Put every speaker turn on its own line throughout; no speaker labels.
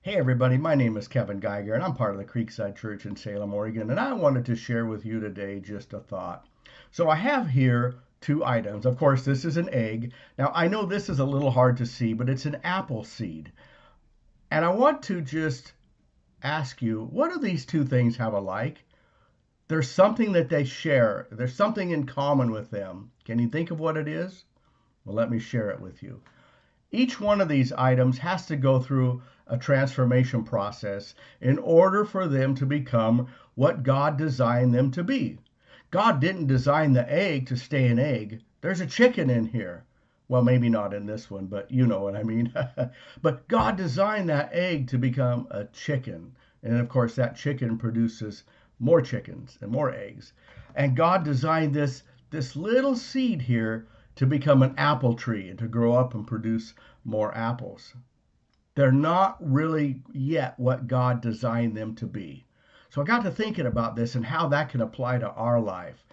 Hey everybody, my name is Kevin Geiger and I'm part of the Creekside Church in Salem, Oregon, and I wanted to share with you today just a thought. So I have here two items. Of course, this is an egg. Now I know this is a little hard to see, but it's an apple seed. And I want to just ask you, what do these two things have alike? There's something that they share. There's something in common with them. Can you think of what it is? Well, let me share it with you. Each one of these items has to go through a transformation process in order for them to become what God designed them to be. God didn't design the egg to stay an egg. There's a chicken in here. Well, maybe not in this one, but you know what I mean. But God designed that egg to become a chicken. And of course, that chicken produces more chickens and more eggs. And God designed this little seed here to become an apple tree and to grow up and produce more apples. They're not really yet what God designed them to be. So I got to thinking about this and how that can apply to our life.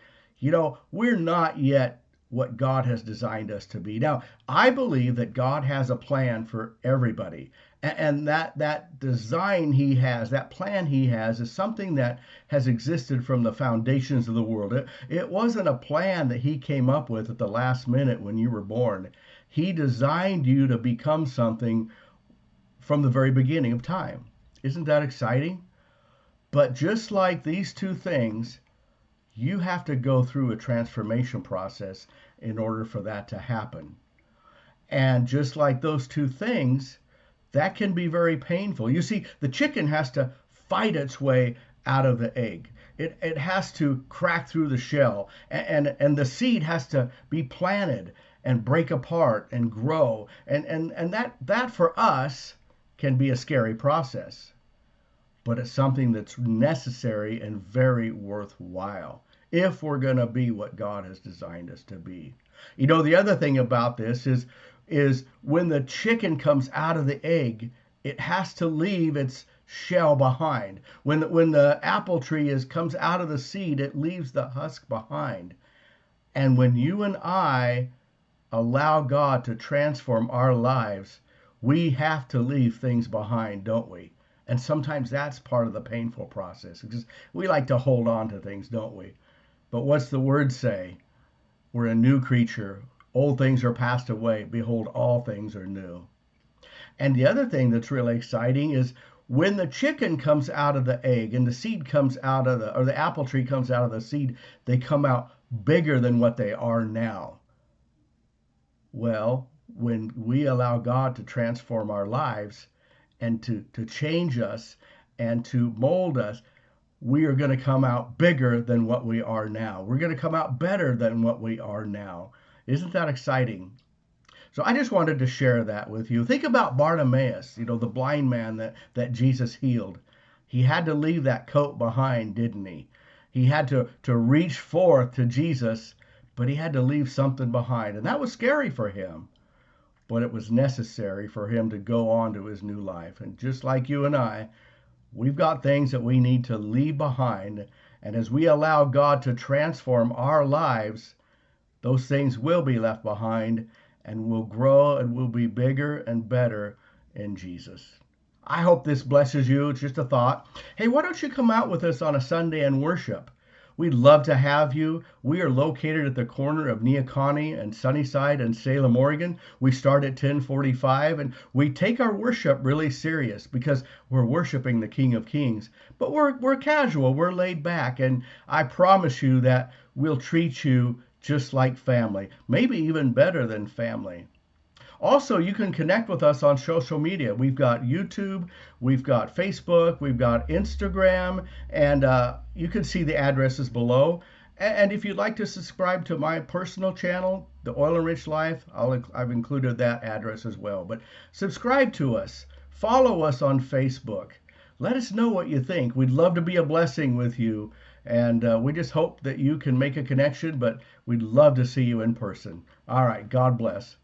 We're not yet what God has designed us to be. Now, I believe that God has a plan for everybody. And that design he has, that plan he has, is something that has existed from the foundations of the world. It wasn't a plan that he came up with at the last minute when you were born. He designed you to become something from the very beginning of time. Isn't that exciting? But just like these two things, you have to go through a transformation process in order for that to happen. And just like those two things, that can be very painful. You see, the chicken has to fight its way out of the egg. It has to crack through the shell, and the seed has to be planted and break apart and grow. And that for us can be a scary process, but it's something that's necessary and very worthwhile if we're going to be what God has designed us to be. The other thing about this is when the chicken comes out of the egg, it has to leave its shell behind. When the apple tree comes out of the seed, it leaves the husk behind. And when you and I allow God to transform our lives, we have to leave things behind, don't we? And sometimes that's part of the painful process because we like to hold on to things, don't we? But what's the word say? We're a new creature. Old things are passed away. Behold, all things are new. And the other thing that's really exciting is when the chicken comes out of the egg and the seed comes out of or the apple tree comes out of the seed, they come out bigger than what they are now. Well, when we allow God to transform our lives and to change us and to mold us, we are going to come out bigger than what we are now. We're going to come out better than what we are now. Isn't that exciting? So I just wanted to share that with you. Think about Bartimaeus, the blind man that Jesus healed. He had to leave that coat behind, didn't he? He had to reach forth to Jesus, but he had to leave something behind. And that was scary for him. But it was necessary for him to go on to his new life. And just like you and I, we've got things that we need to leave behind. And as we allow God to transform our lives, those things will be left behind and will grow and will be bigger and better in Jesus. I hope this blesses you. It's just a thought. Hey, why don't you come out with us on a Sunday and worship? We'd love to have you. We are located at the corner of Neoconi and Sunnyside and Salem, Oregon. We start at 10:45, and we take our worship really serious because we're worshiping the King of Kings. But we're casual, we're laid back, and I promise you that we'll treat you just like family, maybe even better than family. Also, you can connect with us on social media. We've got YouTube, we've got Facebook, we've got Instagram, and you can see the addresses below. And if you'd like to subscribe to my personal channel, The Oil and Rich Life, I've included that address as well. But subscribe to us, follow us on Facebook. Let us know what you think. We'd love to be a blessing with you. And we just hope that you can make a connection, but we'd love to see you in person. All right, God bless.